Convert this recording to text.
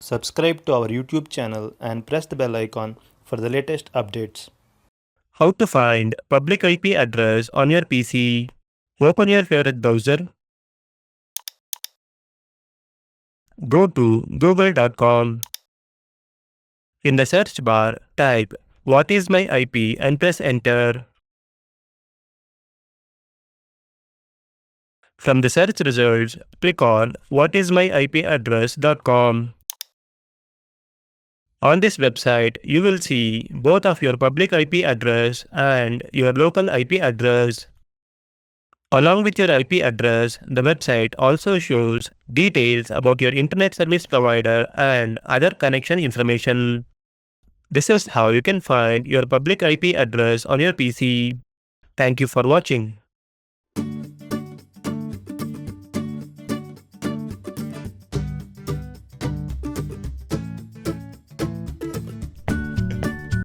Subscribe to our YouTube channel and press the bell icon for the latest updates. How to find public IP address on your PC. Open your favorite browser. Go to google.com. In the search bar, type "What is my IP" and press enter. From the search results, click on whatismyipaddress.com. On this website, you will see both of your public IP address and your local IP address. Along with your IP address, the website also shows details about your internet service provider and other connection information. This is how you can find your public IP address on your PC. Thank you for watching.